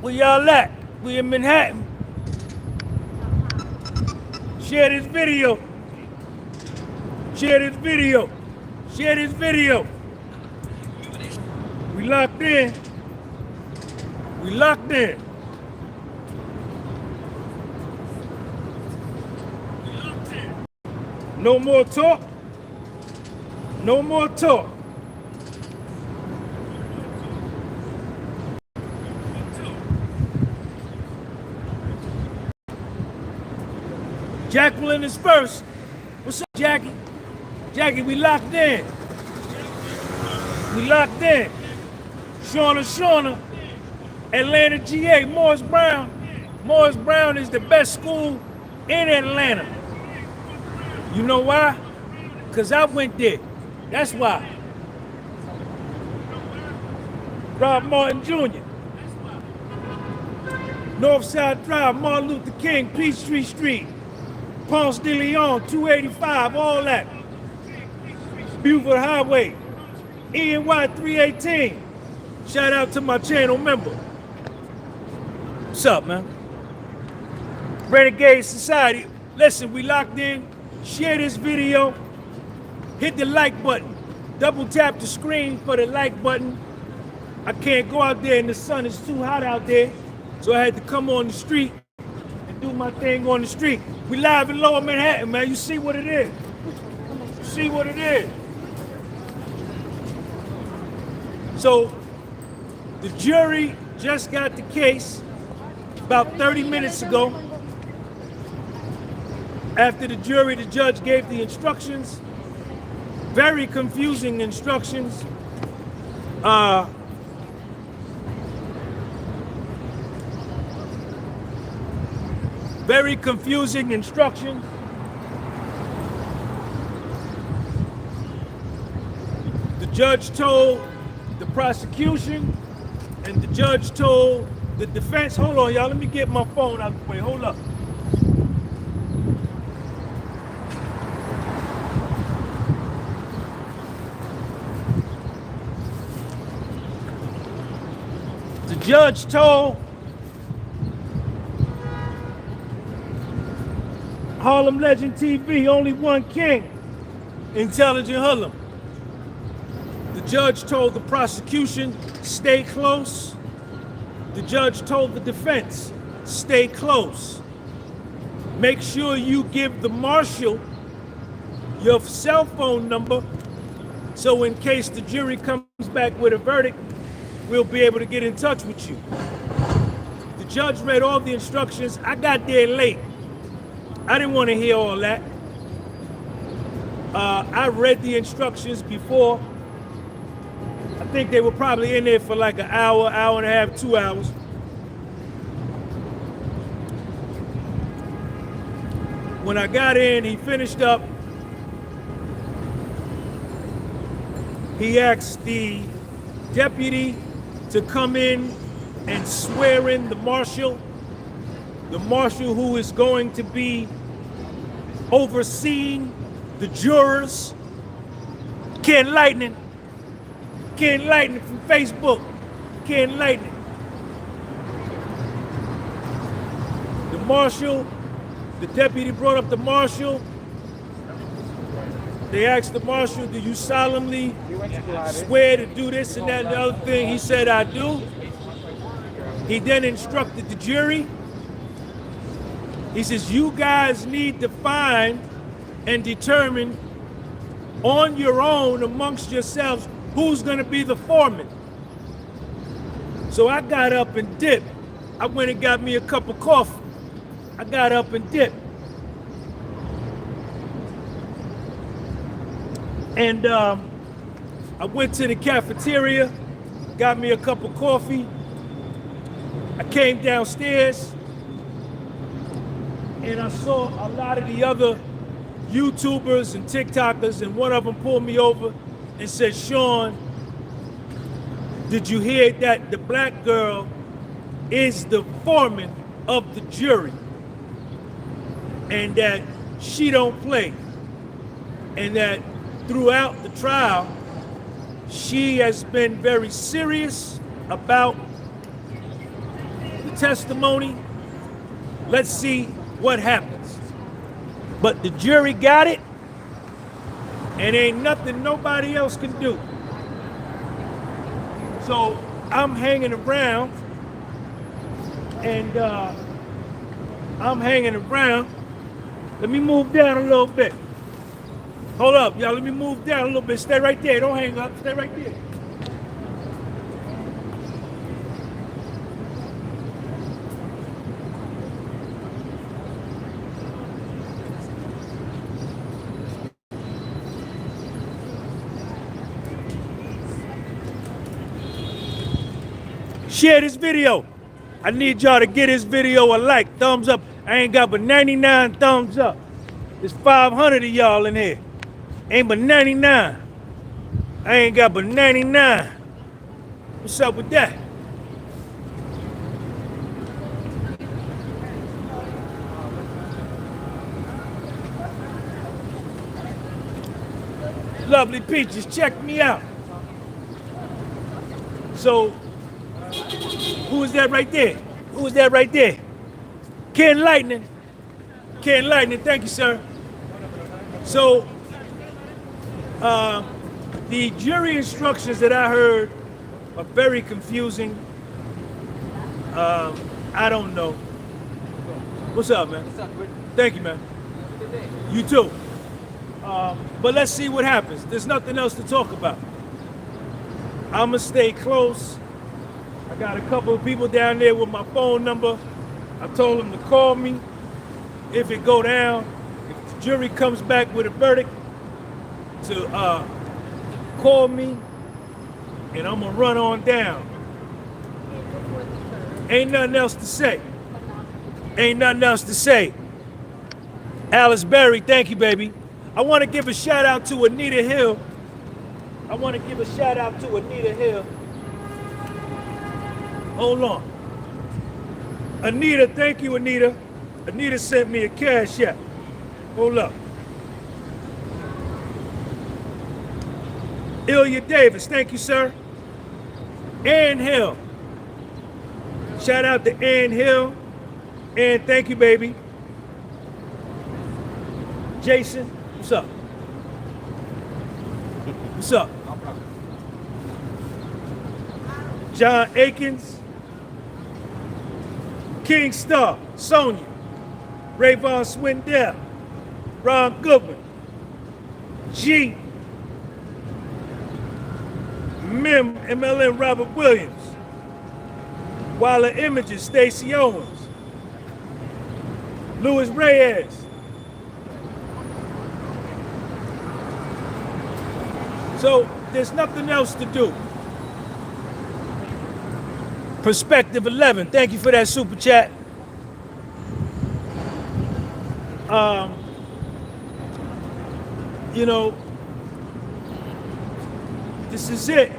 Where y'all at? We in Manhattan. Share this video. Share this video. Share this video. We locked in. We locked in. No more talk. No more talk. Jacqueline is first. What's up, Jackie? Jackie, we locked in. We locked in. Shauna, Atlanta, GA, Morris Brown. Morris Brown is the best school in Atlanta. You know why? Because I went there. That's why. Rob Martin Jr. Northside Drive, Martin Luther King, Peachtree Street, Ponce de Leon, 285, all that. Buford Highway, ENY 318. Shout out to my channel member. What's up, man? Renegade Society. Listen, we locked in. Share this video. Hit the like button. Double tap the screen for the like button. I can't go out there in the sun. It's too hot out there. So I had to come on the street and do my thing on the street. We live in Lower Manhattan, man. You see what it is. You see what it is. So the jury just got the case about 30 minutes ago. After the jury, the judge gave the instructions. Very confusing instructions. Very confusing instructions. The judge told the prosecution and the judge told the defense. Hold on, y'all. Let me get my phone out the way. Hold up. The judge told Harlem Legend TV, only one king, Intelligent Hoodlum. The judge told the prosecution, stay close. The judge told the defense, stay close. Make sure you give the marshal your cell phone number so in case the jury comes back with a verdict, we'll be able to get in touch with you. The judge read all the instructions. I got there late. I didn't want to hear all that. I read the instructions before. I think they were probably in there for like an hour, hour and a half, 2 hours. When I got in, he finished up. He asked the deputy to come in and swear in the marshal who is going to be overseeing the jurors. Ken Lightning from Facebook. Ken Lightning. The marshal, the deputy brought up the marshal. They asked the marshal, do you solemnly swear to do this and that and the other thing? He said, I do. He then instructed the jury. He says, you guys need to find and determine on your own amongst yourselves who's gonna be the foreman. So I got up and dipped. I went and got me a cup of coffee. I got up and dipped. And I went to the cafeteria, got me a cup of coffee. I came downstairs and I saw a lot of the other YouTubers and TikTokers, and one of them pulled me over and said, Sean, did you hear that the black girl is the foreman of the jury and that she don't play, and that throughout the trial she has been very serious about the testimony. Let's see what happens. But the jury got it, and ain't nothing nobody else can do. So I'm hanging around, and Let me move down a little bit. Hold up, y'all. Let me move down a little bit. Stay right there. Don't hang up. Stay right there. Share this video. I need y'all to get this video a like, thumbs up. I ain't got but 99 thumbs up. There's 500 of y'all in here. Ain't but 99. I ain't got but 99. What's up with that? Lovely peaches, check me out. So, who is that right there? Who is that right there? Ken Lightning. Ken Lightning, thank you, sir. So, the jury instructions that I heard are very confusing. I don't know. What's up, man? What's up? Thank you, man. You too. But let's see what happens. There's nothing else to talk about. I'ma stay close. I got a couple of people down there with my phone number. I told them to call me if it go down. If the jury comes back with a verdict, to call me, and I'm gonna run on down. Ain't nothing else to say. Ain't nothing else to say. Alice Berry, thank you, baby. I want to give a shout out to Anita Hill. Hold on. Anita, thank you, Anita. Anita sent me a cash app. Hold up. Ilya Davis, thank you, sir. Ann Hill. Shout out to Ann Hill. And thank you, baby. Jason, what's up? What's up? John Akins. King Star, Sonia. Rayvon Swindell. Ron Goodwin. G. Mim, MLM Robert Williams. Walla Images, Stacey Owens. Luis Reyes. So there's nothing else to do. Perspective 11, thank you for that super chat. You know, this is it.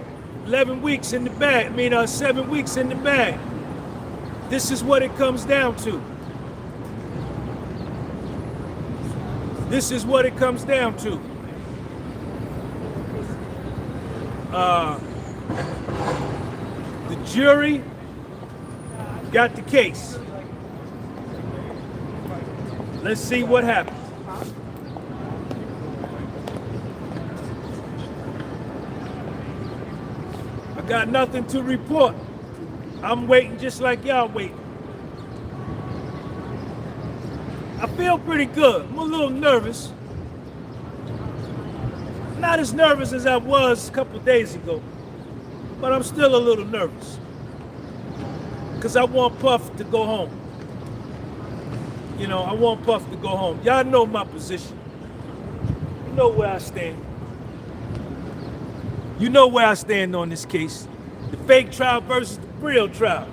11 weeks in the bag. 7 weeks in the bag. This is what it comes down to. This is what it comes down to. The jury got the case. Let's see what happens. I got nothing to report. I'm waiting just like y'all waiting. I feel pretty good. I'm a little nervous. Not as nervous as I was a couple days ago, but I'm still a little nervous. Because I want Puff to go home. You know, I want Puff to go home. Y'all know my position. You know where I stand. You know where I stand on this case. The fake trial versus the real trial.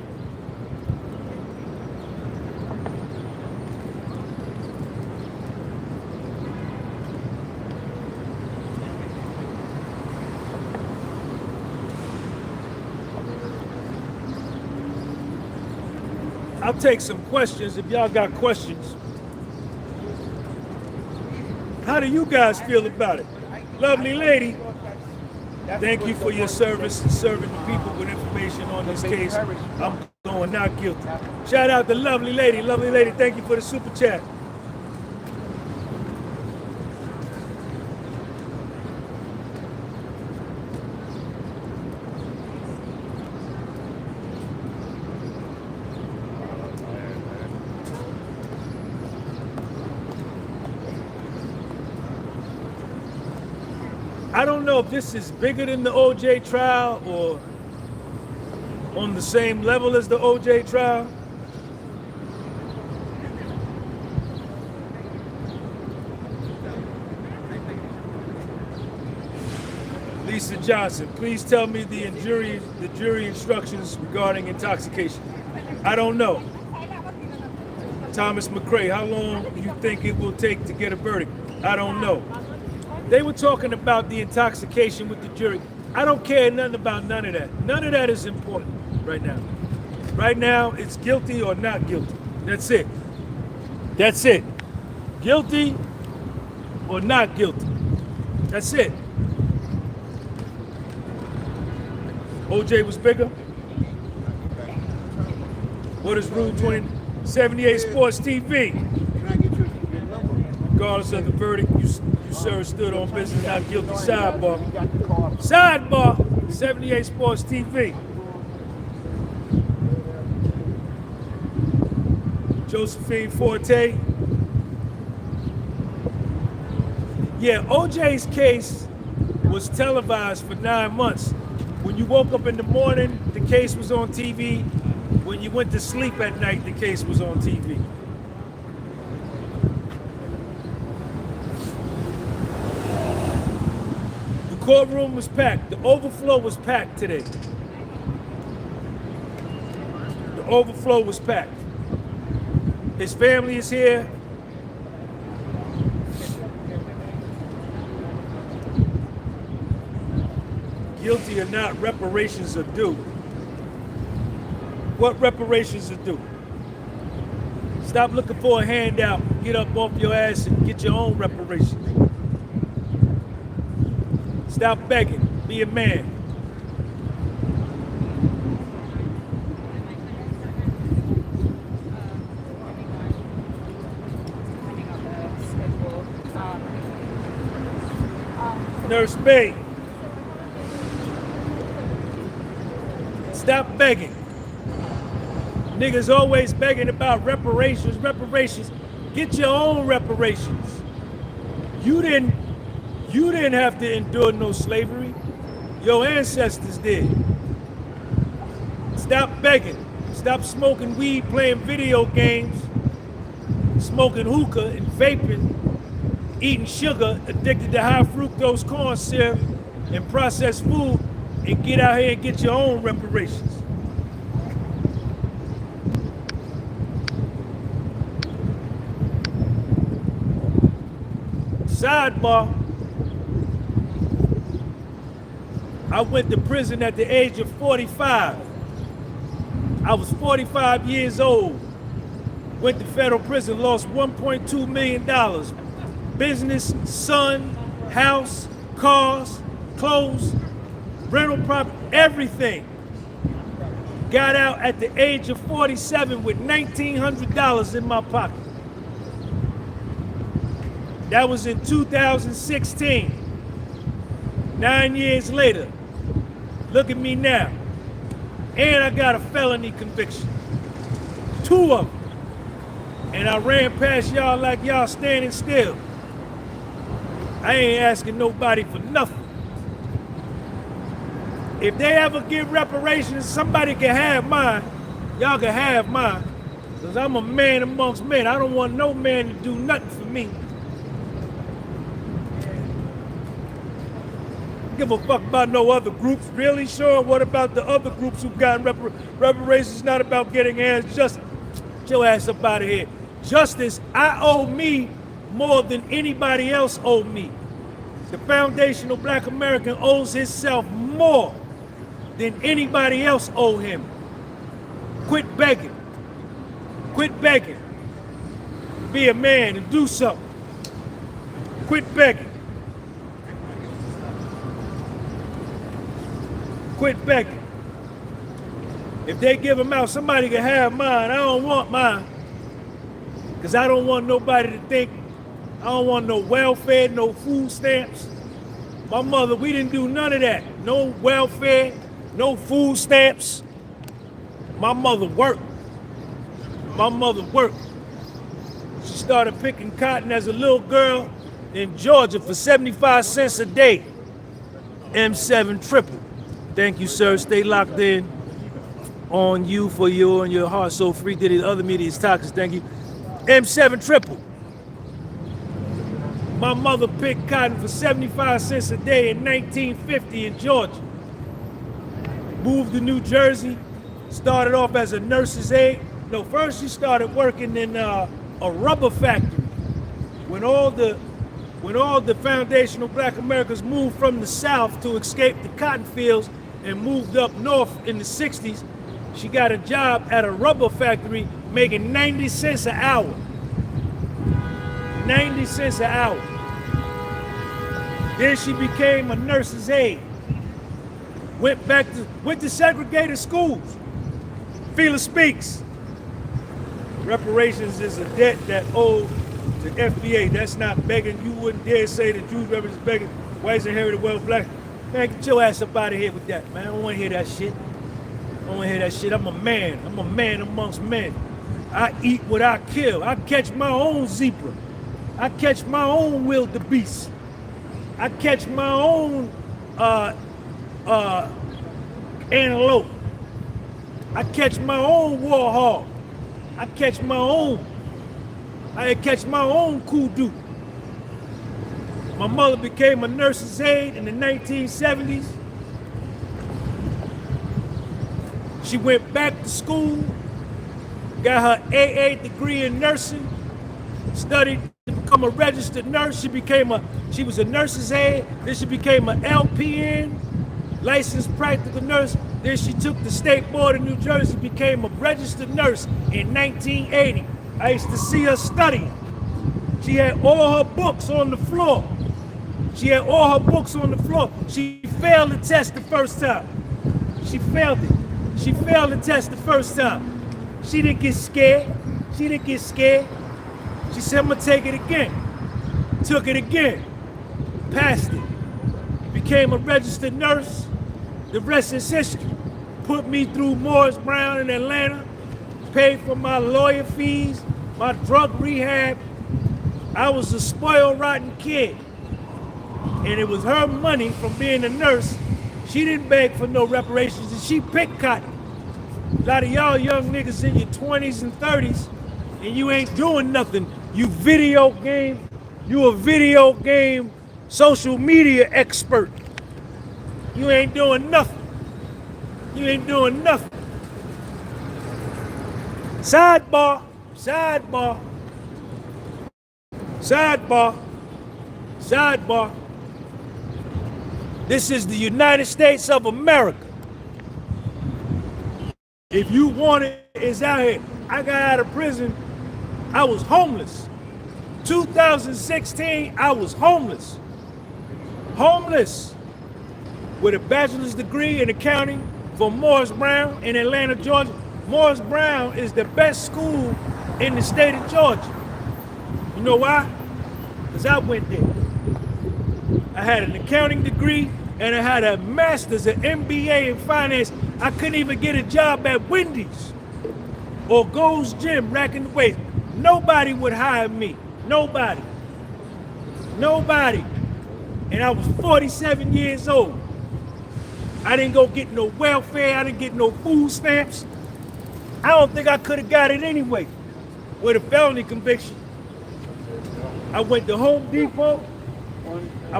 I'll take some questions if y'all got questions. How do you guys feel about it? Lovely lady, thank you for your service and serving the people with information on this case. I'm Going not guilty. Shout out to lovely lady. Lovely lady, thank you for the super chat. I don't know if this is bigger than the OJ trial or on the same level as the OJ trial. Lisa Johnson, please tell me the jury instructions regarding intoxication. I don't know. Thomas McCrae, how long do you think it will take to get a verdict? I don't know. They were talking about the intoxication with the jury. I don't care nothing about none of that. None of that is important right now. Right now, it's guilty or not guilty. That's it. That's it. Guilty or not guilty. That's it. OJ was bigger. What is Rule 2078 Sports TV? Regardless of the verdict, you sir stood on business not guilty. Sidebar. Sidebar. 78 Sports TV. Josephine Forte. Yeah, OJ's case was televised for 9 months. When you woke up in the morning, the case was on TV. When you went to sleep at night, the case was on TV. The courtroom was packed. The overflow was packed today. The overflow was packed. His family is here. Guilty or not, reparations are due. What reparations are due? Stop looking for a handout. Get up off your ass and get your own reparations. Stop begging. Be a man. Nurse Bay. Stop begging. Niggas always begging about reparations, reparations. Get your own reparations. You didn't have to endure no slavery. Your ancestors did. Stop begging. Stop smoking weed, playing video games, smoking hookah and vaping, eating sugar, addicted to high fructose corn syrup and processed food, and get out here and get your own reparations. Sidebar. I went to prison at the age of 45. I was 45 years old. Went to federal prison, lost $1.2 million. Business, son, house, cars, clothes, rental property, everything. Got out at the age of 47 with $1,900 in my pocket. That was in 2016. 9 years later, look at me now. And I got a felony conviction. 2 of them. And I ran past y'all like y'all standing still. I ain't asking nobody for nothing. If they ever give reparations, somebody can have mine. Y'all can have mine. Because I'm a man amongst men. I don't want no man to do nothing for me. Give a fuck about no other groups. Really? Sure. What about the other groups who've gotten reparations? Not about getting hands. Just get your ass up out of here. Justice, I owe me more than anybody else owed me. The foundational Black American owes himself more than anybody else owe him. Quit begging. Quit begging. Be a man and do something. Quit begging. Quit begging. If they give them out, somebody can have mine. I don't want mine. Because I don't want nobody to think, I don't want no welfare, no food stamps. My mother, we didn't do none of that. No welfare, no food stamps. My mother worked. My mother worked. She started picking cotton as a little girl in Georgia for 75 cents a day. M7 triple. Thank you, sir. Stay locked in on you for you and your heart so free. Diddy, the other media is toxic. Thank you. M7 triple. My mother picked cotton for 75 cents a day in 1950 in Georgia. Moved to New Jersey. Started off as a nurse's aide. No, first she started working in a rubber factory. When all the foundational black Americans moved from the South to escape the cotton fields and moved up north in the 60s, she got a job at a rubber factory making 90 cents an hour. 90 cents an hour. Then she became a nurse's aide. Went to segregated schools. Fela speaks. Reparations is a debt that owed to FBA. That's not begging. You wouldn't dare say that Jews represent begging. Whites inherited wealth, black. Man, get your ass up out of here with that, man. I don't want to hear that shit. I don't want to hear that shit. I'm a man. I'm a man amongst men. I eat what I kill. I catch my own zebra. I catch my own wildebeest. I catch my own antelope. I catch my own warhog. I catch my own kudu. My mother became a nurse's aide in the 1970s. She went back to school, got her AA degree in nursing, studied to become a registered nurse. She was a nurse's aide, then she became an LPN, licensed practical nurse. Then she took the state board of New Jersey, became a registered nurse in 1980. I used to see her studying. She had all her books on the floor. She failed the test the first time. She failed it. She failed the test the first time. She didn't get scared. She said, I'm gonna take it again. Took it again. Passed it. Became a registered nurse. The rest is history. Put me through Morris Brown in Atlanta. Paid for my lawyer fees, my drug rehab. I was a spoiled, rotten kid. And it was her money from being a nurse. She didn't beg for no reparations, and she picked cotton. A lot of y'all young niggas in your 20s and 30s, and you ain't doing nothing. You a video game social media expert. You ain't doing nothing. Sidebar. This is the United States of America. If you want it, it's out here. I got out of prison. I was homeless. 2016, I was homeless. With a bachelor's degree in accounting from Morris Brown in Atlanta, Georgia. Morris Brown is the best school in the state of Georgia. You know why? Because I went there. I had an accounting degree and I had a master's, an MBA in finance. I couldn't even get a job at Wendy's or Gold's Gym racking the weight. Nobody would hire me. Nobody. And I was 47 years old. I didn't go get no welfare. I didn't get no food stamps. I don't think I could have got it anyway with a felony conviction. I went to Home Depot. I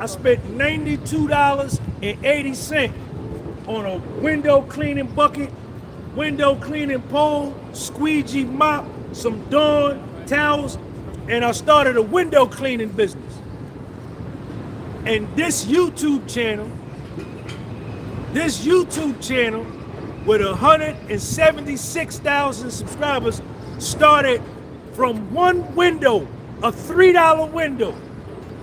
spent $92.80 on a window cleaning bucket, window cleaning pole, squeegee mop, some Dawn towels, and I started a window cleaning business. And this YouTube channel with 176,000 subscribers started from one window, a $3 window.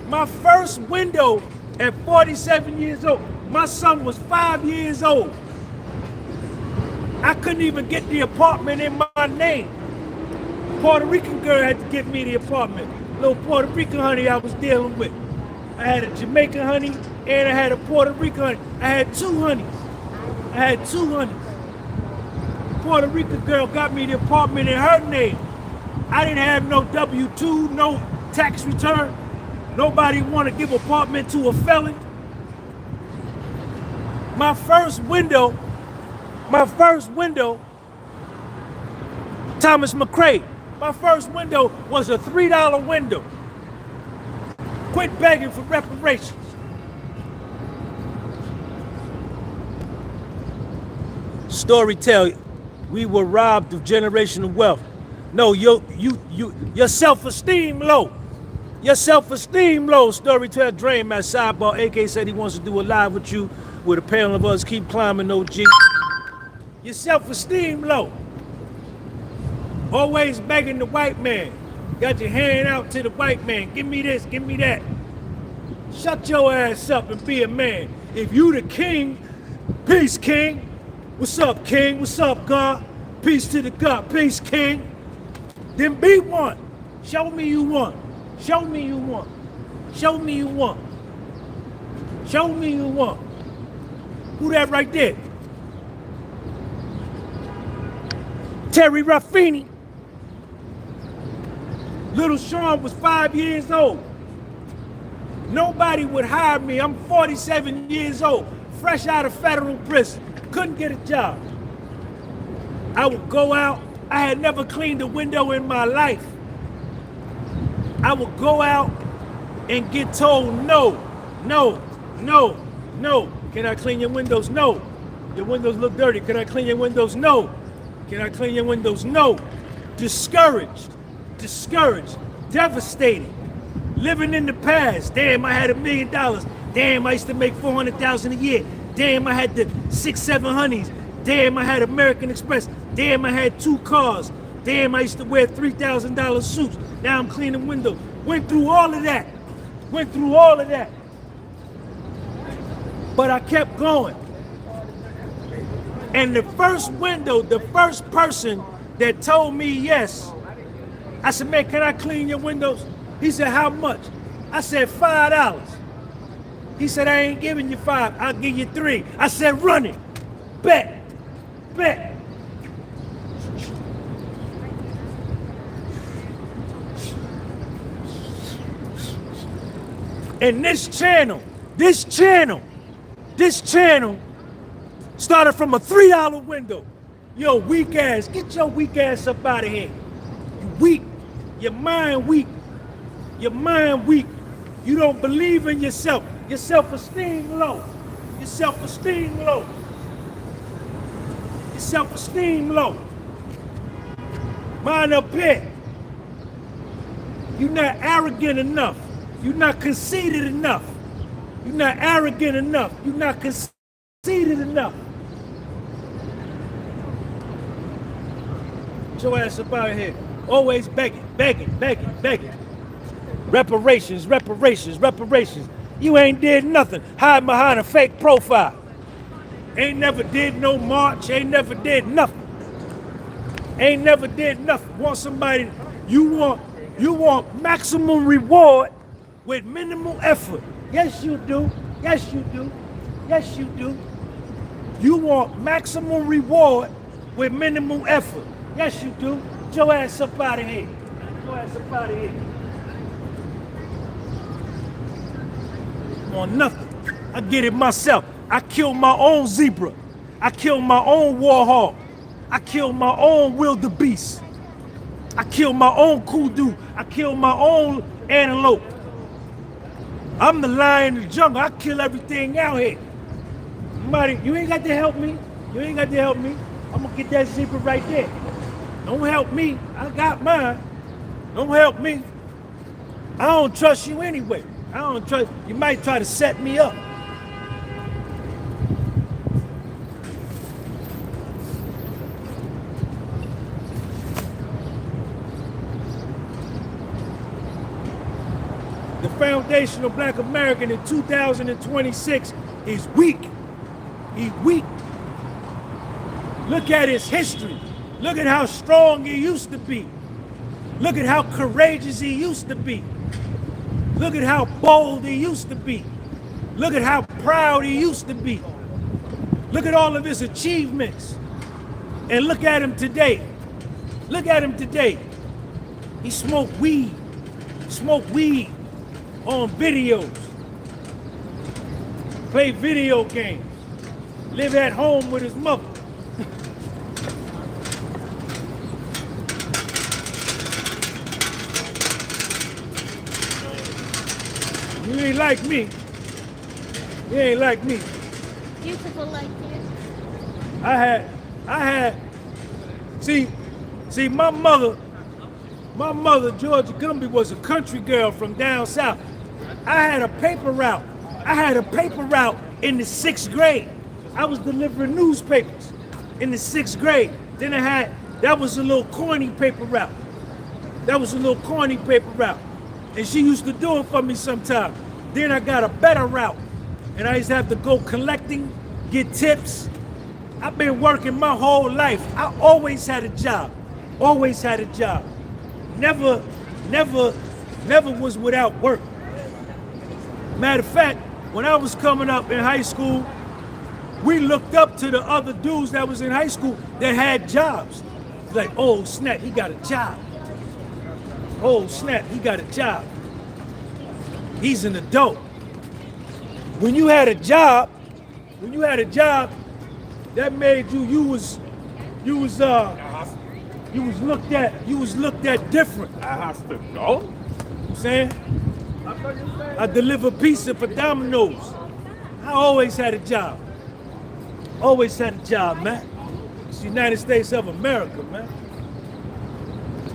My first window at 47 years old. My son was 5 years old. I couldn't even get the apartment in my name. Puerto Rican girl had to get me the apartment. Little Puerto Rican honey I was dealing with. I had a Jamaican honey and I had a Puerto Rican honey. I had two honeys. Puerto Rican girl got me the apartment in her name. I didn't have no W-2, no tax return. Nobody want to give apartment to a felon. My first window, Thomas McCrae, my first window was a $3 window. Quit begging for reparations. Storyteller, we were robbed of generational wealth. No, your self-esteem low. Your self-esteem low. Storyteller Drain, my sidebar. AK said he wants to do a live with you with a panel of us. Keep climbing, OG. Your self-esteem low. Always begging the white man. Got your hand out to the white man. Give me this, give me that. Shut your ass up and be a man. If you the king, peace, king. What's up, king? What's up, God? Peace to the God. Peace, king. Then be one. Show me you want. Show me you want. Show me you want. Show me you want. Who that right there? Terry Ruffini. Little Sean was 5 years old. Nobody would hire me. I'm 47 years old, fresh out of federal prison. Couldn't get a job. I would go out. I had never cleaned a window in my life. I would go out and get told, no, no, no, no. Can I clean your windows? No. Your windows look dirty. Can I clean your windows? No. Can I clean your windows? No. Discouraged, devastated, living in the past. Damn, I had $1 million. Damn, I used to make $400,000 a year. Damn, I had the 6-7 honeys. Damn, I had American Express. Damn, I had 2 cars. Damn, I used to wear $3,000 suits. Now I'm cleaning windows. Went through all of that. But I kept going. And the first window, the first person that told me yes, I said, man, can I clean your windows? He said, how much? I said, $5. He said, I ain't giving you 5, I'll give you 3. I said, run it. Bet. And this channel started from a $3 window. Yo, weak ass, get your weak ass up out of here. You weak, your mind weak. You don't believe in yourself. Your self-esteem low. Mine up here. You're not arrogant enough. You're not conceited enough. You're not arrogant enough. You're not conceited enough. Get your ass up out of here. Always begging. Reparations. You ain't did nothing. Hide behind a fake profile. Ain't never did no march. Ain't never did nothing. Want somebody, you want maximum reward with minimal effort. Yes, you do. You want maximum reward with minimal effort. Yes, you do. Get your ass up out of here. On nothing. I get it myself. I killed my own zebra. I killed my own warhawk. I killed my own wildebeest. I killed my own kudu. I killed my own antelope. I'm the lion in the jungle. I kill everything out here. You ain't got to help me. I'm gonna get that zebra right there. Don't help me. I got mine. Don't help me. I don't trust you anyway. You might try to set me up. The foundation of Black American in 2026 is weak. He's weak. Look at his history. Look at how strong he used to be. Look at how courageous he used to be. Look at how bold he used to be. Look at how proud he used to be. Look at all of his achievements. And look at him today. Look at him today. He smoked weed. Smoked weed on videos. Play video games. Live at home with his mother. You ain't like me. You ain't like me. Beautiful like this. I had, see, my mother, Georgia Gumby, was a country girl from down south. I had a paper route. In the 6th grade. I was delivering newspapers in the 6th grade. Then that was a little corny paper route. And she used to do it for me sometimes. Then I got a better route. And I used to have to go collecting, get tips. I've been working my whole life. I always had a job. Never was without work. Matter of fact, when I was coming up in high school, we looked up to the other dudes that was in high school that had jobs. Like, oh snap, he got a job. Oh snap, he got a job. He's an adult. When you had a job, that made you was looked at different. I have to go. You know what I'm saying? I deliver pizza for Domino's. I always had a job. Man. It's the United States of America, man.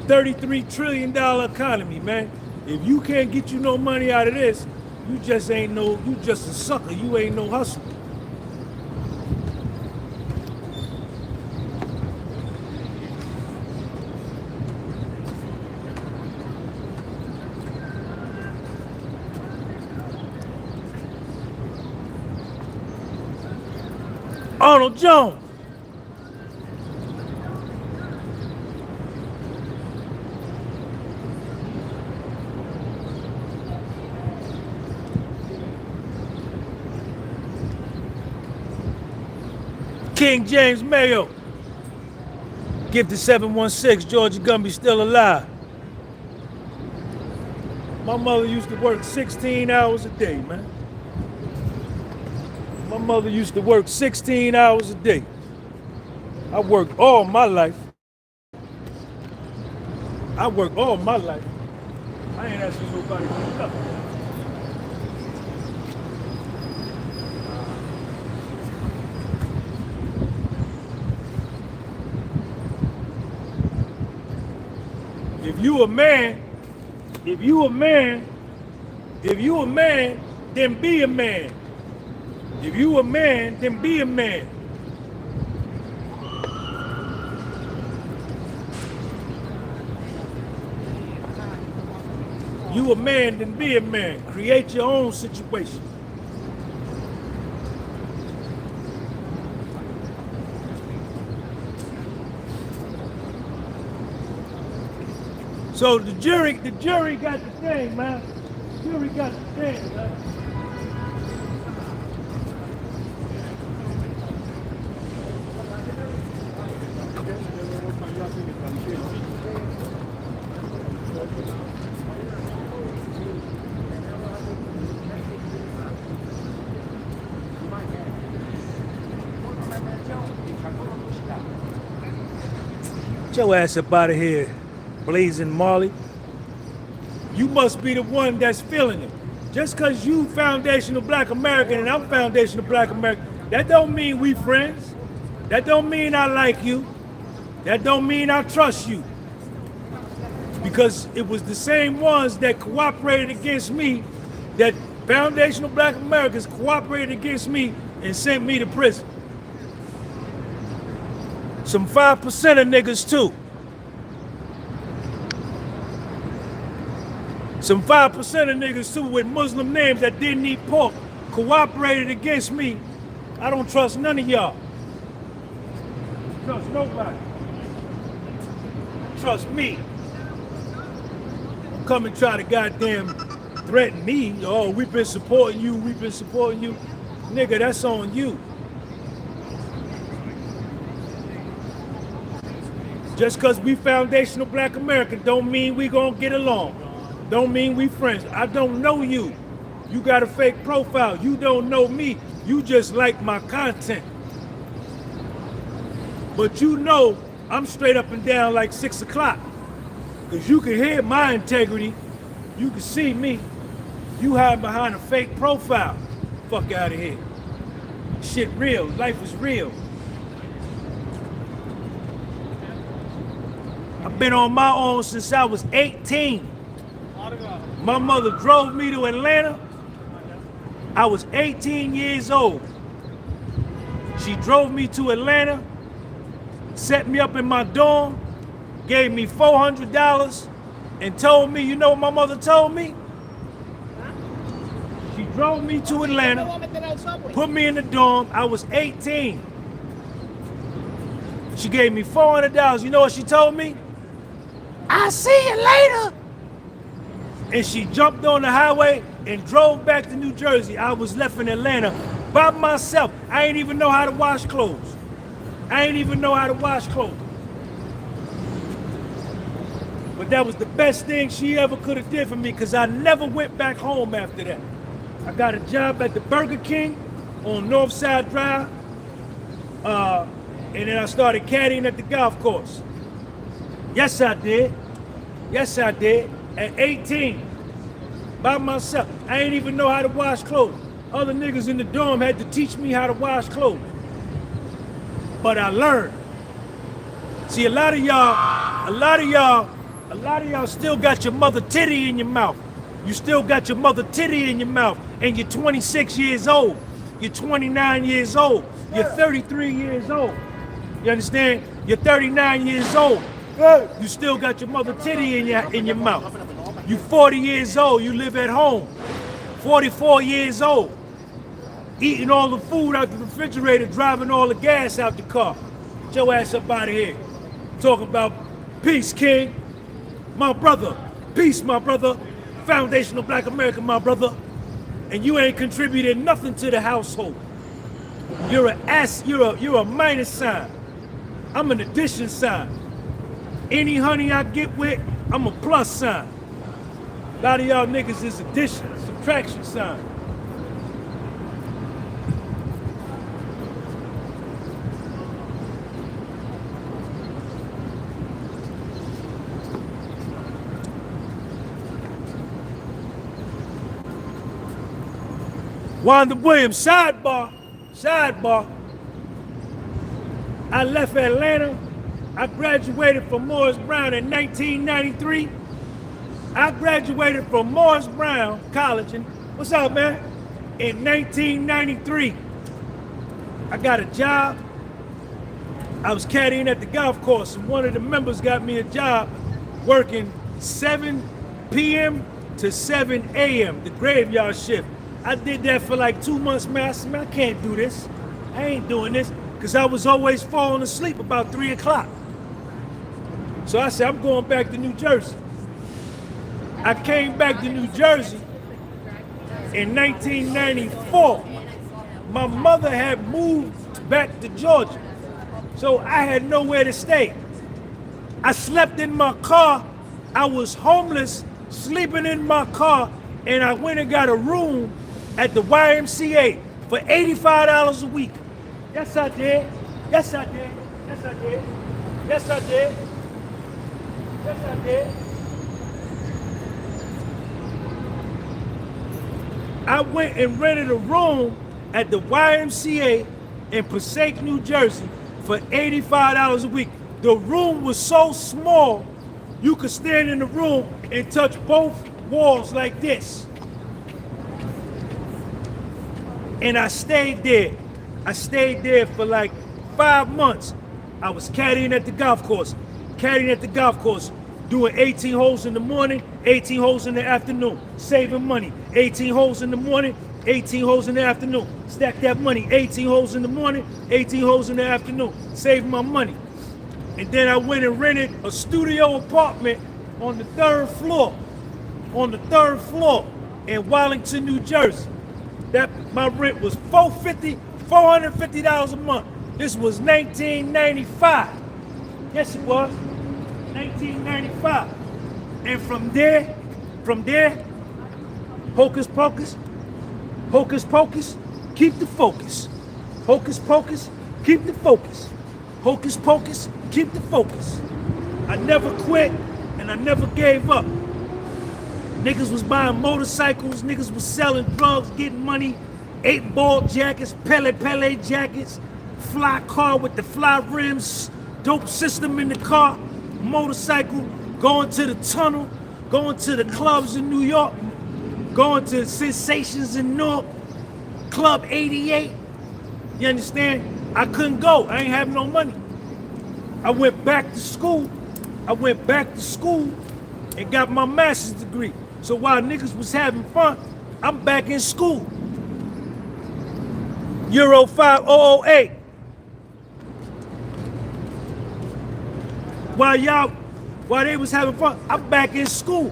$33 trillion economy, man. If you can't get you no money out of this, you just a sucker. You ain't no hustler. Arnold Jones. King James Mayo. Gifted 716, Georgia Gumby still alive. My mother used to work 16 hours a day, man. My mother used to work 16 hours a day. I worked all my life. I ain't asking nobody for nothing. If you a man, then be a man. If you a man, then be a man. You a man, then be a man. Create your own situation. So the jury got the thing, man. The jury got the thing, man. Get your ass up out of here, Blazing Marley. You must be the one that's feeling it. Just because you foundational Black American and I'm foundational Black American, that don't mean we friends. That don't mean I like you. That don't mean I trust you. Because it was the same ones that cooperated against me, that foundational Black Americans cooperated against me and sent me to prison. Some 5% of niggas too. Some 5% of niggas too with Muslim names that didn't eat pork cooperated against me. I don't trust none of y'all. trust nobody. Trust me. Come and try to goddamn threaten me. Oh, we've been supporting you. We've been supporting you. Nigga, that's on you. Just because we foundational Black American don't mean we gonna get along. Don't mean we friends. I don't know you. You got a fake profile. You don't know me. You just like my content. But you know I'm straight up and down like 6 o'clock. Because you can hear my integrity. You can see me. You hide behind a fake profile. Fuck out of here. Shit real. Life is real. I've been on my own since I was 18. My mother drove me to Atlanta. I was 18 years old. She drove me to Atlanta, set me up in my dorm, gave me $400, and told me, you know what my mother told me? She drove me to Atlanta, put me in the dorm. I was 18. She gave me $400. You know what she told me? I'll see you later. And she jumped on the highway and drove back to New Jersey. I was left in Atlanta by myself. I ain't even know how to wash clothes. But that was the best thing she ever could have did for me, because I never went back home after that. I got a job at the Burger King on Northside Drive. And then I started caddying at the golf course. Yes, I did. At 18, by myself. I ain't even know how to wash clothes. Other niggas in the dorm had to teach me how to wash clothes. But I learned. See, a lot of y'all still got your mother titty in your mouth. You still got your mother titty in your mouth, and you're 26 years old. You're 29 years old. You're 33 years old. You understand? You're 39 years old. You still got your mother titty in your mouth. You 40 years old, you live at home. 44 years old. Eating all the food out the refrigerator, driving all the gas out the car. Get your ass up out of here. Talking about peace, King. My brother. Peace, my brother. Foundational Black American, my brother. And you ain't contributed nothing to the household. You're a minus sign. I'm an addition sign. Any honey I get with, I'm a plus sign. A lot of y'all niggas is addition, subtraction sign. Wanda Williams, sidebar. I left Atlanta. I graduated from Morris Brown in 1993. I graduated from Morris Brown College, and what's up, man? In 1993. I got a job. I was caddying at the golf course, and one of the members got me a job working 7 p.m. to 7 a.m., the graveyard shift. I did that for like 2 months, man. I said, man, I can't do this. I ain't doing this, because I was always falling asleep about 3 o'clock. So I said, I'm going back to New Jersey. I came back to New Jersey in 1994. My mother had moved back to Georgia, so I had nowhere to stay. I slept in my car. I was homeless, sleeping in my car, and I went and got a room at the YMCA for $85 a week. Yes, I did. Yes, I did. Yes, I did. Yes, I did. Yes, I did. I went and rented a room at the YMCA in Passaic, New Jersey for $85 a week. The room was so small, you could stand in the room and touch both walls like this. And I stayed there. I stayed there for like 5 months. I was caddying at the golf course. Doing 18 holes in the morning, 18 holes in the afternoon, saving money. 18 holes in the morning, 18 holes in the afternoon. Stack that money, 18 holes in the morning, 18 holes in the afternoon. Save my money. And then I went and rented a studio apartment on the third floor in Wallington, New Jersey. That my rent was $450 a month. This was 1995. Yes, it was 1995. And from there, hocus pocus, keep the focus. Hocus pocus, keep the focus. Hocus pocus, keep the focus. I never quit and I never gave up. Niggas was buying motorcycles, niggas was selling drugs, getting money, 8-ball jackets, Pele jackets, fly car with the fly rims, dope system in the car, motorcycle, going to the tunnel, going to the clubs in New York, going to Sensations in Newark, Club 88. You understand? I couldn't go. I ain't have no money. I went back to school and got my master's degree. So while niggas was having fun, I'm back in school. Euro 5008. While they was having fun, I'm back in school.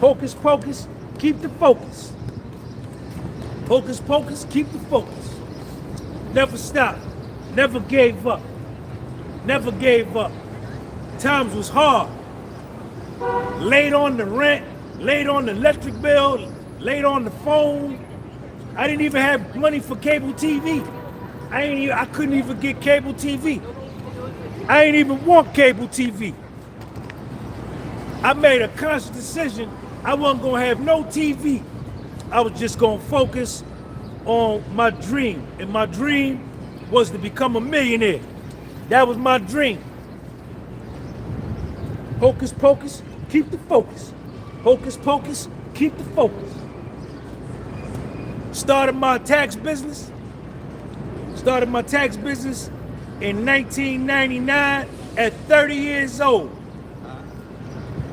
Hocus pocus, keep the focus. Hocus pocus, keep the focus. Never stopped, never gave up. Never gave up. Times was hard. Late on the rent, late on the electric bill, late on the phone. I didn't even have money for cable TV. I couldn't even get cable TV. I ain't even want cable TV. I made a conscious decision I wasn't gonna have no TV. I was just gonna focus on my dream. And my dream was to become a millionaire. That was my dream. Hocus pocus, keep the focus. Hocus pocus, keep the focus. Started my tax business in 1999 at 30 years old.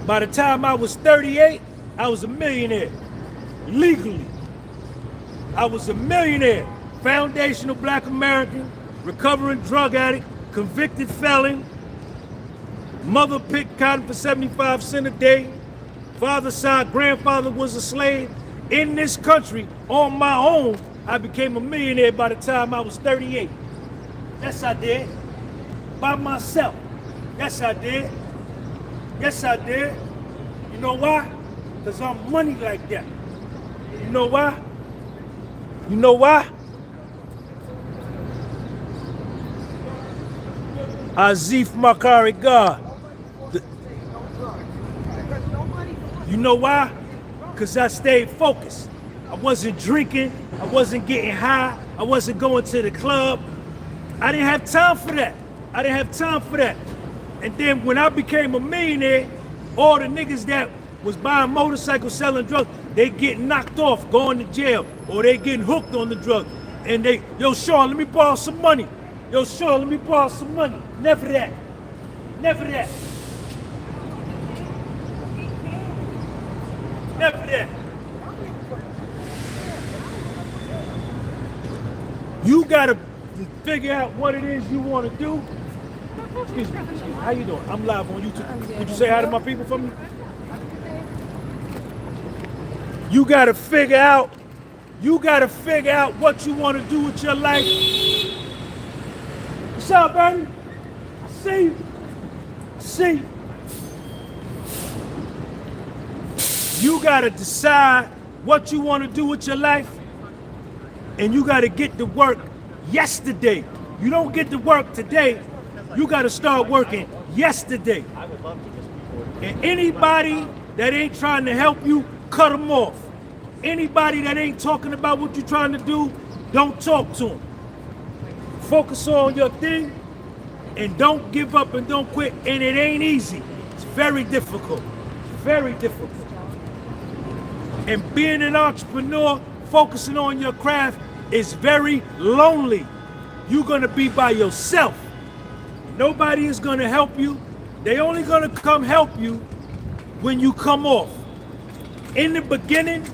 By the time I was 38, I was a millionaire. Legally. I was a millionaire. Foundational Black American, recovering drug addict, convicted felon. Mother picked cotton for 75 cents a day. Father's side, grandfather was a slave. In this country, on my own, I became a millionaire by the time I was 38. Yes, I did. By myself. Yes, I did. Yes, I did. You know why? Because I'm money like that. You know why? You know why? Azif Makari God. You know why? Because I stayed focused. I wasn't drinking. I wasn't getting high. I wasn't going to the club. I didn't have time for that. And then when I became a millionaire, all the niggas that was buying motorcycles, selling drugs, they get knocked off, going to jail, or they getting hooked on the drug. And they, yo, Sean, let me borrow some money. Yo, Sean, let me borrow some money. Never that. Never that. Never that. You gotta figure out what it is you want to do. Excuse me. How you doing? I'm live on YouTube. Would you say hi to my people for me? You gotta figure out what you want to do with your life. What's up, baby? I see you. You gotta decide what you want to do with your life, and you gotta get to work yesterday. You don't get to work today, you gotta start working yesterday. And anybody that ain't trying to help you, cut them off. Anybody that ain't talking about what you're trying to do, don't talk to them. Focus on your thing, and don't give up and don't quit. And it ain't easy. It's very difficult. Very difficult. And being an entrepreneur, focusing on your craft, is very lonely. You're gonna be by yourself. Nobody is gonna help you. They only gonna come help you when you come off. In the beginning,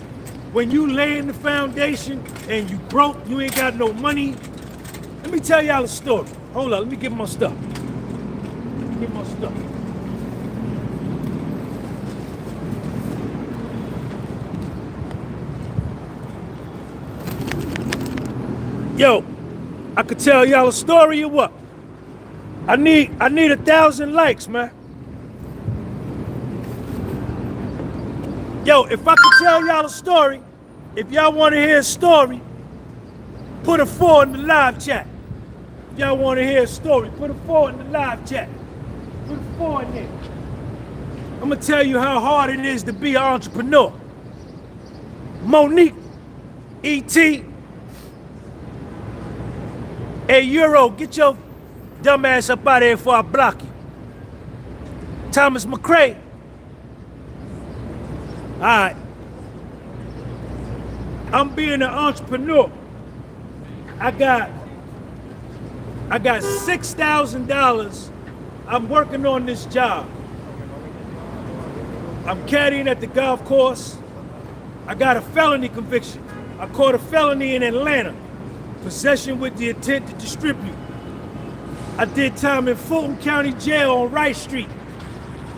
when you laying the foundation and you broke, you ain't got no money. Let me tell y'all a story. Hold on, let me get my stuff. Get my stuff. Yo, I could tell y'all a story or what? I need 1,000 likes, man. Yo, if I could tell y'all a story, if y'all want to hear a story, put a 4 in the live chat. If y'all want to hear a story, put a 4 in the live chat. Put a 4 in there. I'm going to tell you how hard it is to be an entrepreneur. Monique, E.T., hey, Euro, get your dumb ass up out of here before I block you. Thomas McCray. All right. I'm being an entrepreneur. I got $6,000. I'm working on this job. I'm caddying at the golf course. I got a felony conviction. I caught a felony in Atlanta. Possession with the intent to distribute. I did time in Fulton County Jail on Rice Street.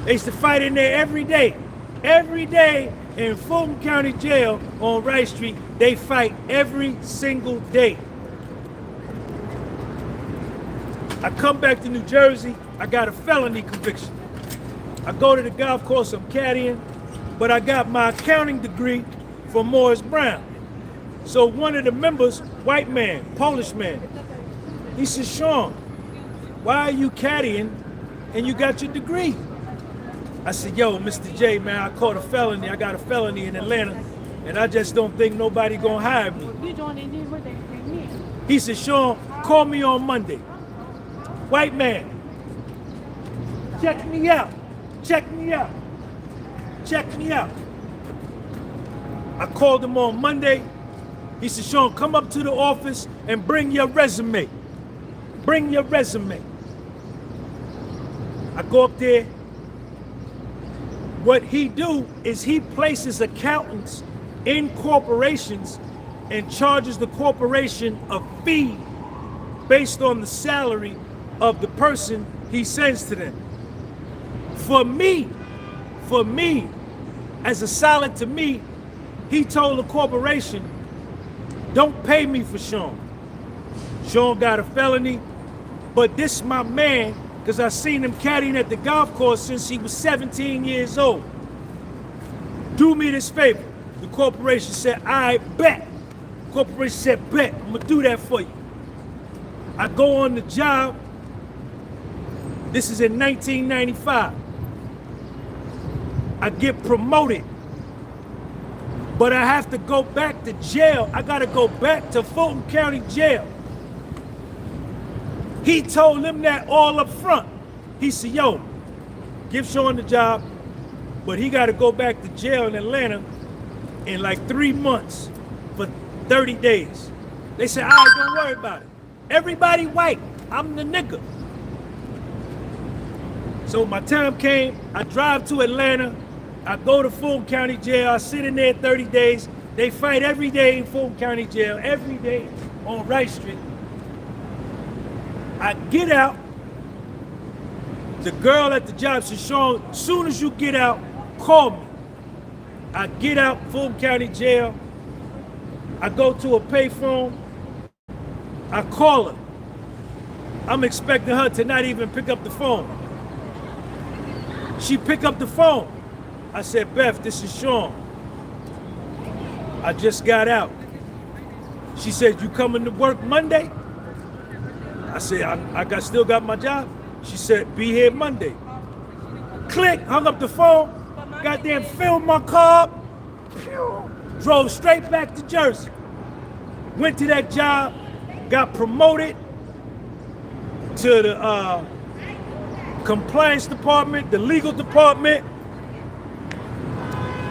They used to fight in there every day. Every day in Fulton County Jail on Rice Street, they fight every single day. I come back to New Jersey, I got a felony conviction. I go to the golf course, I'm caddying, but I got my accounting degree from Morris Brown. So one of the members, white man, Polish man, he says, Sean, why are you caddying and you got your degree? I said, yo, Mr. J, man, I caught a felony. I got a felony in Atlanta, and I just don't think nobody gonna hire me. You doing it with they me. He said, Sean, call me on Monday. White man, check me out. Check me out. Check me out. I called him on Monday. He said, Sean, come up to the office and bring your resume. Bring your resume. I go up there. What he do is he places accountants in corporations and charges the corporation a fee based on the salary of the person he sends to them. For me, as a solid to me, he told the corporation, don't pay me for Sean. Sean got a felony, but this my man, because I seen him caddying at the golf course since he was 17 years old. Do me this favor. The corporation said, I bet. The corporation said, bet, I'm gonna do that for you. I go on the job. This is in 1995. I get promoted. But I have to go back to jail. I gotta go back to Fulton County Jail. He told them that all up front. He said, yo, give Sean the job, but he gotta go back to jail in Atlanta in like 3 months for 30 days. They said, all right, don't worry about it. Everybody white, I'm the nigga. So my time came, I drive to Atlanta, I go to Fulton County Jail, I sit in there 30 days. They fight every day in Fulton County Jail, every day on Rice Street. I get out. The girl at the job says, Sean, as soon as you get out, call me. I get out Fulton County Jail. I go to a payphone. I call her. I'm expecting her to not even pick up the phone. She pick up the phone. I said, Beth, this is Sean. I just got out. She said, you coming to work Monday? I said, I still got my job. She said, be here Monday. Click, hung up the phone, goddamn filled my car up, drove straight back to Jersey. Went to that job, got promoted to the compliance department, the legal department.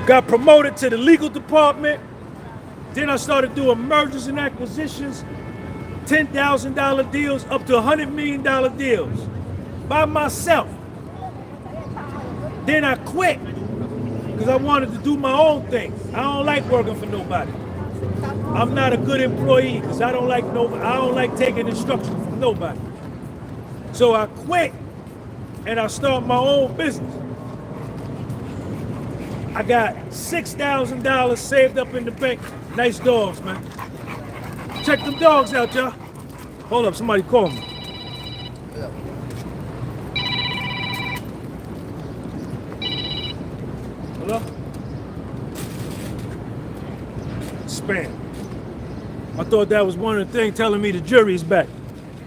Got promoted to the legal department. Then I started doing mergers and acquisitions, $10,000 deals up to $100 million deals by myself. Then I quit because I wanted to do my own thing. I don't like working for nobody. I'm not a good employee because I don't like taking instructions from nobody. So I quit and I started my own business. I got $6,000 saved up in the bank. Nice dogs, man. Check them dogs out, y'all. Hold up, somebody call me. Hello? Spam. I thought that was one of the things telling me the jury's back.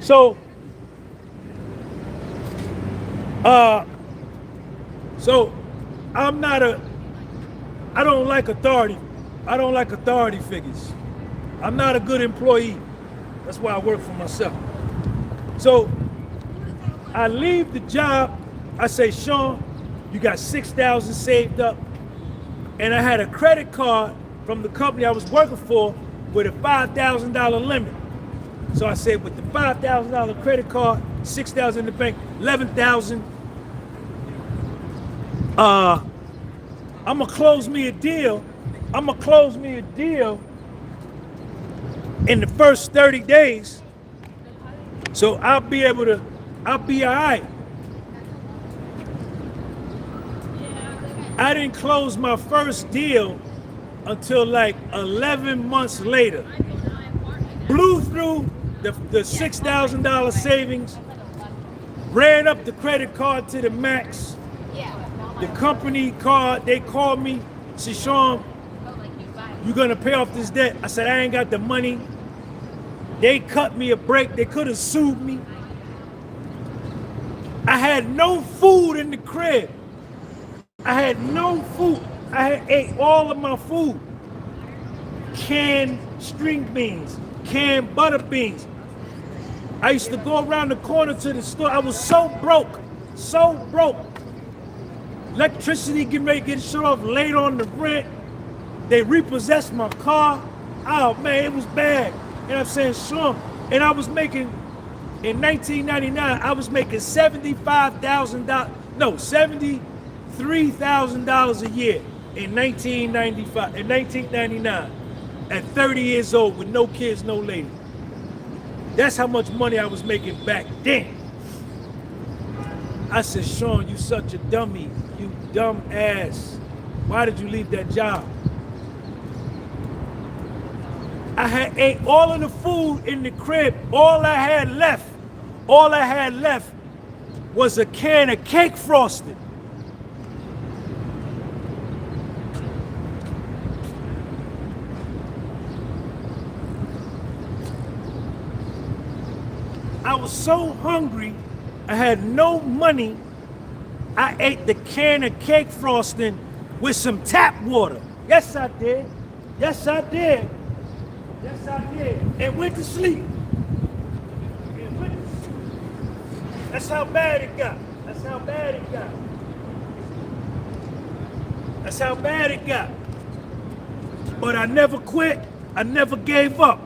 So I don't like authority. I don't like authority figures. I'm not a good employee. That's why I work for myself. So I leave the job. I say, Sean, you got $6,000 saved up. And I had a credit card from the company I was working for with a $5,000 limit. So I said, with the $5,000 credit card, $6,000 in the bank, $11,000. I'm gonna close me a deal. In the first 30 days. So I'll be all right. I didn't close my first deal until like 11 months later. Blew through the $6,000 savings, ran up the credit card to the max. The company card, they called me, said, Sean, you gonna pay off this debt? I said, I ain't got the money. They cut me a break. They could have sued me. I had no food in the crib. I had no food. I had ate all of my food. Canned string beans, canned butter beans. I used to go around the corner to the store. I was so broke. Electricity getting ready to get shut off late on the rent. They repossessed my car. Oh man, it was bad. And I'm saying, Sean, and I was making, in 1999, I was making $73,000 a year in 1999, at 30 years old with no kids, no lady. That's how much money I was making back then. I said, Sean, you such a dummy, you dumb ass. Why did you leave that job? I had ate all of the food in the crib. All I had left was a can of cake frosting. I was so hungry, I had no money. I ate the can of cake frosting with some tap water. Yes, I did. And went to sleep. That's how bad it got. But I never quit. I never gave up.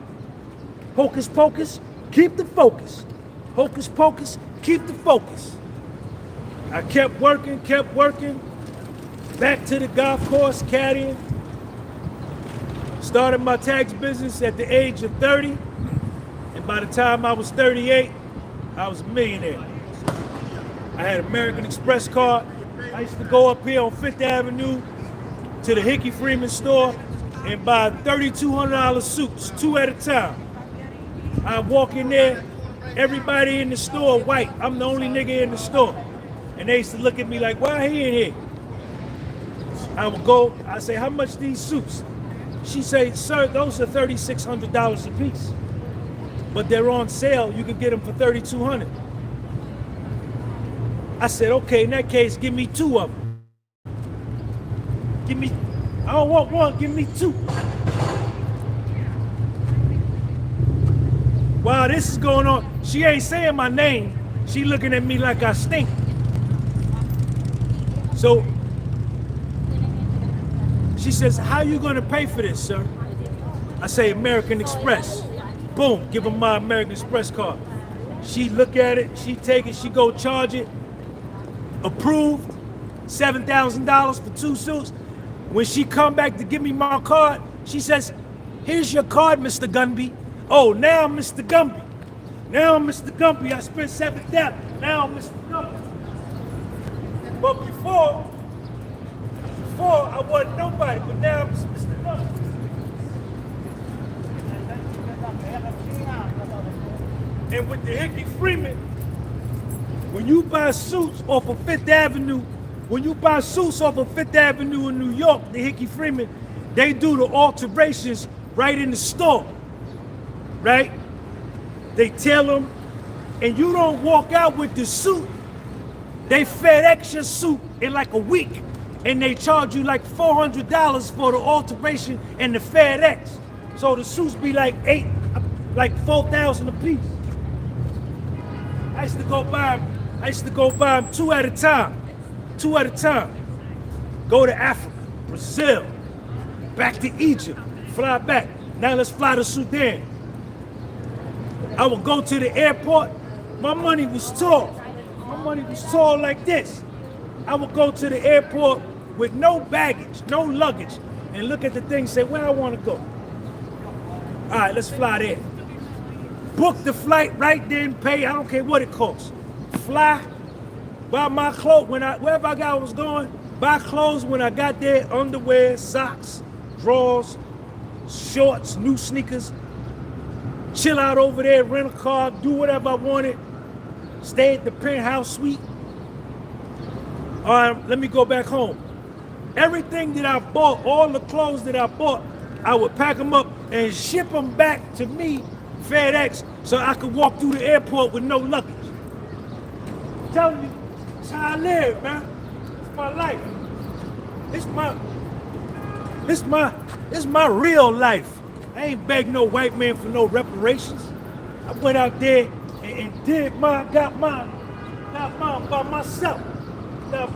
Hocus pocus, keep the focus. Hocus pocus, keep the focus. I kept working. Back to the golf course, caddying. Started my tax business at the age of 30. And by the time I was 38, I was a millionaire. I had an American Express card. I used to go up here on 5th Avenue to the Hickey Freeman store and buy $3,200 suits, 2 at a time. I walk in there, everybody in the store white. I'm the only nigga in the store. And they used to look at me like, why he in here? I would go, I say, how much these suits? She say, sir, those are $3,600 a piece. But they're on sale, you can get them for $3,200. I said, okay, in that case, give me 2 of them. I don't want 1, give me 2. While this is going on, she ain't saying my name. She looking at me like I stink. So she says, how you gonna pay for this, sir? I say, American Express. Boom, give her my American Express card. She look at it, she take it, she go charge it. Approved, $7,000 for 2 suits. When she come back to give me my card, she says, "Here's your card, Mr. Gunby." Oh, now I'm Mr. Gumby. Now I'm Mr. Gumby. I spent $7,000. Now I'm Mr. Gumby. But before I wasn't nobody, but now I'm Mr. Gumby. And with the Hickey Freeman, when you buy suits off of Fifth Avenue, in New York, the Hickey Freeman, they do the alterations right in the store, right? They tell them, and you don't walk out with the suit. They FedEx your suit in like a week, and they charge you like $400 for the alteration and the FedEx. So the suits be like $4,000 a piece. I used to go buy them two at a time. Go to Africa, Brazil, back to Egypt, fly back. Now let's fly to Sudan. I would go to the airport. My money was tall. Like this. I would go to the airport with no baggage, no luggage, and look at the thing and say, where I want to go. All right, let's fly there. Book the flight right then, pay, I don't care what it costs. Fly, buy my clothes, wherever I was going, buy clothes when I got there, underwear, socks, drawers, shorts, new sneakers, chill out over there, rent a car, do whatever I wanted, stay at the penthouse suite. All right, let me go back home. Everything that I bought, all the clothes that I bought, I would pack them up and ship them back to me, FedEx, so I could walk through the airport with no luggage. I'm telling you, that's how I live, man. It's my life. It's my real life. I ain't begged no white man for no reparations. I went out there and got mine by myself. Yes,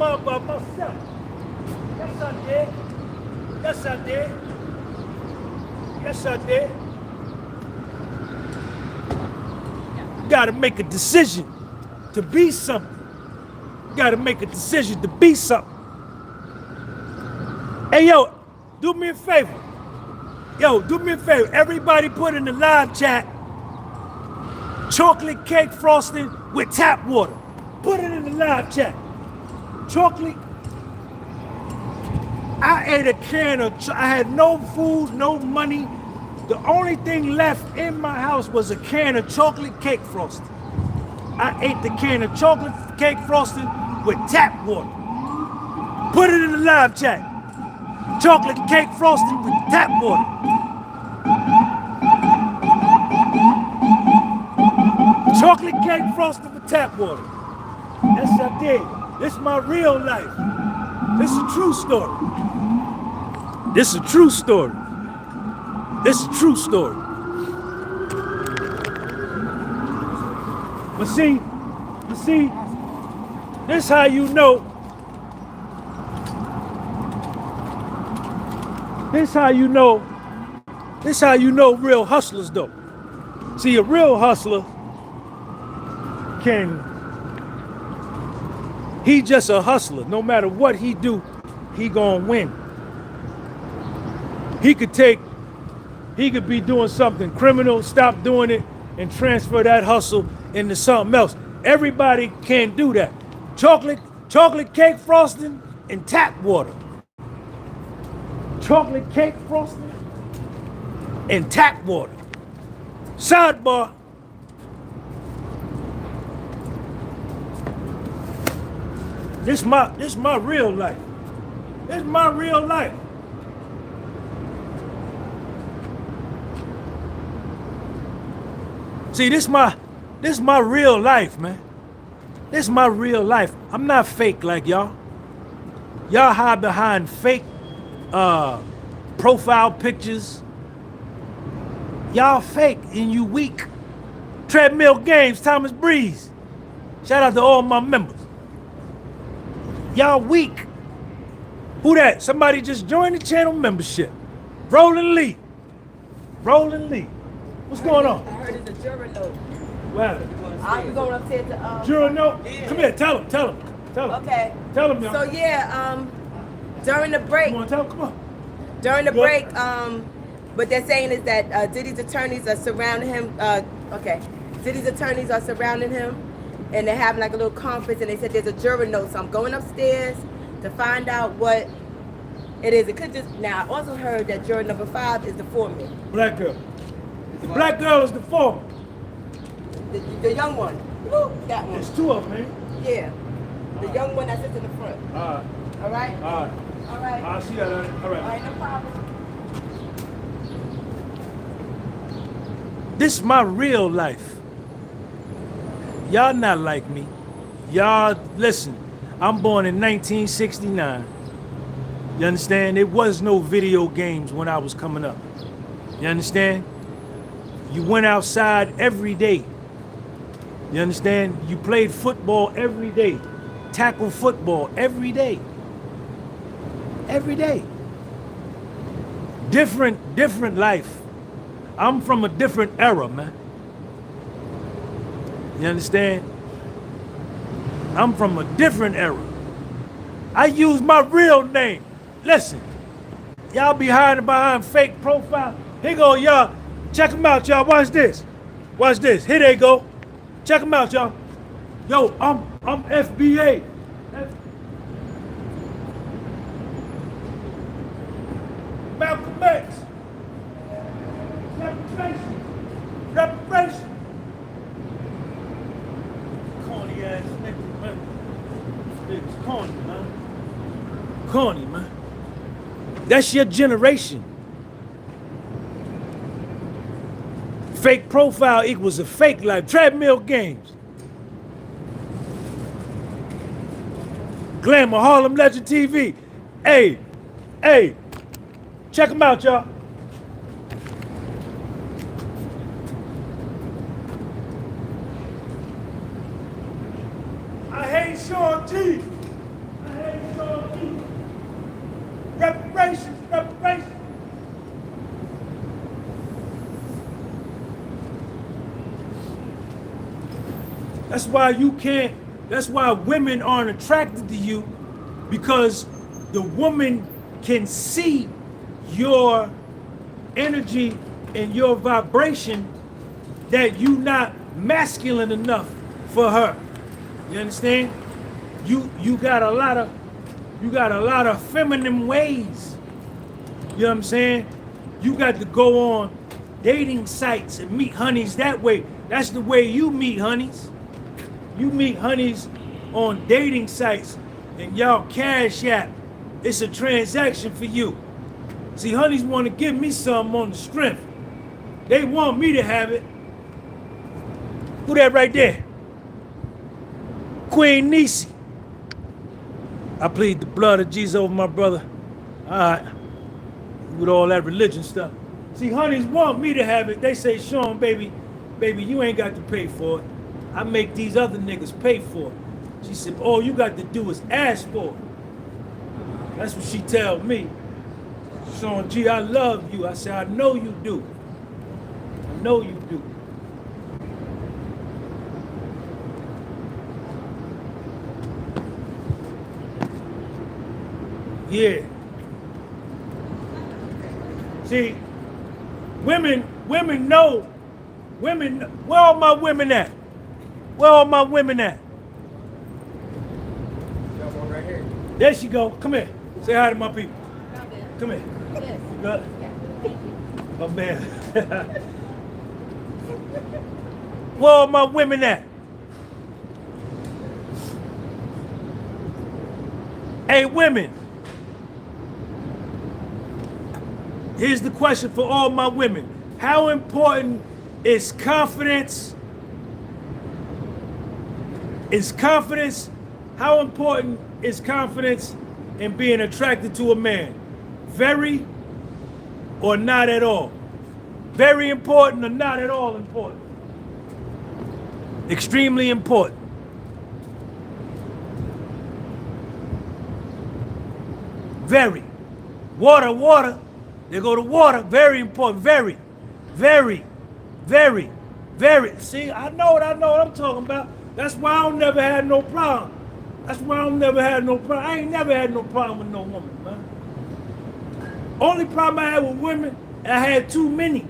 I did. You gotta make a decision to be something. Hey, yo, do me a favor. Everybody put in the live chat, chocolate cake frosting with tap water. Put it in the live chat. Chocolate. I ate a can of, I had no food, no money. The only thing left in my house was a can of chocolate cake frosting. I ate the can of chocolate cake frosting with tap water. Put it in the live chat. Chocolate cake frosting with tap water. Chocolate cake frosting with tap water. Yes, I did. This is my real life. This is a true story. But see, this how you know. This how you know real hustlers though. See, a real hustler he just a hustler. No matter what he do, he gonna win. He could be doing something criminal, stop doing it, and transfer that hustle into something else. Everybody can't do that. Chocolate cake frosting and tap water. Chocolate cake frosting and tap water. Sidebar. This my real life. This is my real life. See, this my real life, man. This is my real life. I'm not fake like y'all. Y'all hide behind fake profile pictures. Y'all fake and you weak. Treadmill Games, Thomas Breeze. Shout out to all my members. Y'all weak. Who that? Somebody just joined the channel membership. Roland Lee. What's going on? I heard it's a juror note. Well, I'm going upstairs to juror note? Yeah. Come here, tell him. Okay. Tell him, y'all. So yeah, During the break, You want to tell? Come on. during the Go break, ahead. what they're saying is that Diddy's attorneys are surrounding him. Okay, Diddy's attorneys are surrounding him, and they're having like a little conference. And they said there's a juror note, so I'm going upstairs to find out what it is. It could just now. I also heard that juror number 5 is the foreman, Black girl. The black girl is the foreman. the young one. Woo, that one. There's 2 of them, man. Yeah, the young one that sits in the front. All right. All right. All right. All right. I'll see you later. All All right. right, no problem. This is my real life. Y'all not like me. Y'all, listen, I'm born in 1969. You understand? There was no video games when I was coming up. You understand? You went outside every day. You understand? You played football every day. Tackle football every day. Every day. Different life. I'm from a different era, man. You understand? I'm from a different era. I use my real name. Listen, y'all be hiding behind fake profile. Here go, y'all. Check them out, y'all. Watch this. Watch this. Here they go. Check them out, y'all. Yo, I'm FBA. Malcolm X. Reparations. Corny ass nigga, man. It's corny, man. Corny, man. That's your generation. Fake profile equals a fake life. Treadmill games. Glamour, Harlem Legend TV. Hey, check them out, y'all. I hate Sean G. I hate Sean G. Reparations. That's why you can't, that's why women aren't attracted to you, because the woman can see your energy and your vibration that you not masculine enough for her. You understand? You got a lot of feminine ways. You know what I'm saying? You got to go on dating sites and meet honeys that way. That's the way you meet honeys. You meet honeys on dating sites and y'all cash app. It's a transaction for you. See, honeys want to give me something on the strength. They want me to have it. Who that right there? Queen Niecy. I plead the blood of Jesus over my brother. All right. With all that religion stuff. See, honeys want me to have it. They say, Sean, baby, you ain't got to pay for it. I make these other niggas pay for it. She said, all you got to do is ask for it. That's what she tell me. Sean G, I love you. I said, I know you do. I know you do. Yeah. See, women know. Where are my women at? Where are my women at? Right here. There she go. Come here. Say hi to my people. Come here. Yes. You good? Oh man. Where are my women at? Hey, women. Here's the question for all my women. How important is confidence? How important is confidence in being attracted to a man? Very or not at all? Very important or not at all important? Extremely important. Very. Water. They go to water. Very important. Very. See, I know what I'm talking about. That's why I don't never have no problem That's why I don't never had no problem. I ain't never had no problem with no woman, man. Only problem I had with women, I had too many.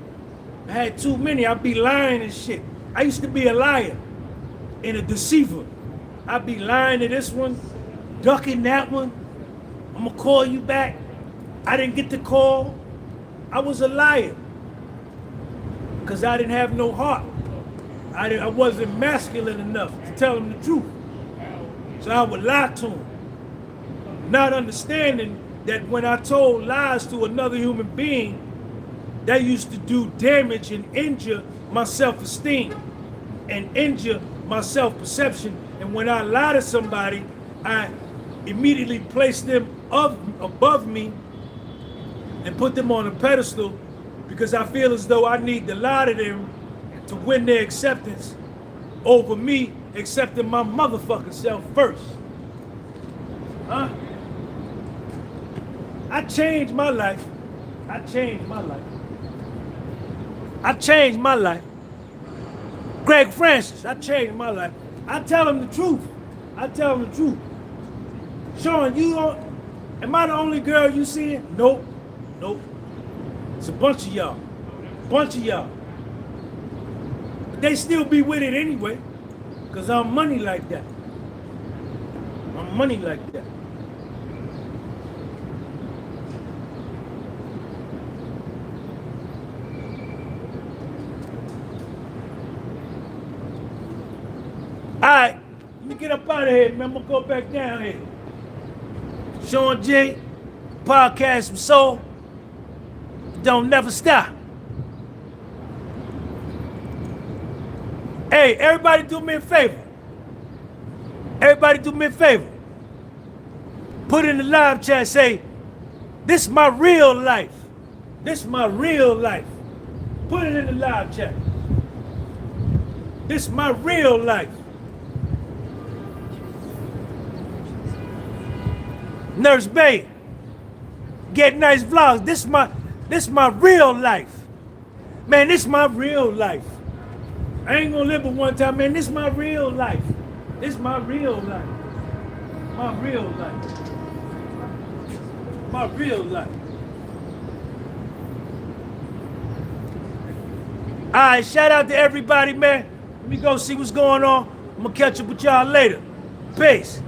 I had too many. I'd be lying and shit. I used to be a liar and a deceiver. I'd be lying to this one, ducking that one. I'm gonna call you back. I didn't get the call. I was a liar because I didn't have no heart. I wasn't masculine enough to tell him the truth. So I would lie to him, not understanding that when I told lies to another human being, that used to do damage and injure my self-esteem and injure my self-perception. And when I lie to somebody, I immediately place them above me and put them on a pedestal because I feel as though I need to lie to them to win their acceptance over me accepting my motherfucking self first. Huh? I changed my life. I changed my life. I changed my life. Greg Francis, I changed my life. I tell him the truth. I tell him the truth. Sean, am I the only girl you seeing? Nope. Nope. It's a bunch of y'all. Bunch of y'all. But they still be with it anyway. Because I'm money like that. I'm money like that. Alright, let me get up out of here, man. I'm gonna go back down here. Sean J, podcast from Soul. Don't never stop. Hey, everybody do me a favor. Everybody do me a favor. Put in the live chat, say, this is my real life. This is my real life. Put it in the live chat. This is my real life. Nurse Bay, Get Nice Vlogs. This is my real life. Man, this is my real life. I ain't gonna live it one time, man. This is my real life. This is my real life. My real life. My real life. Alright, shout out to everybody, man. Let me go see what's going on. I'm gonna catch up with y'all later. Peace.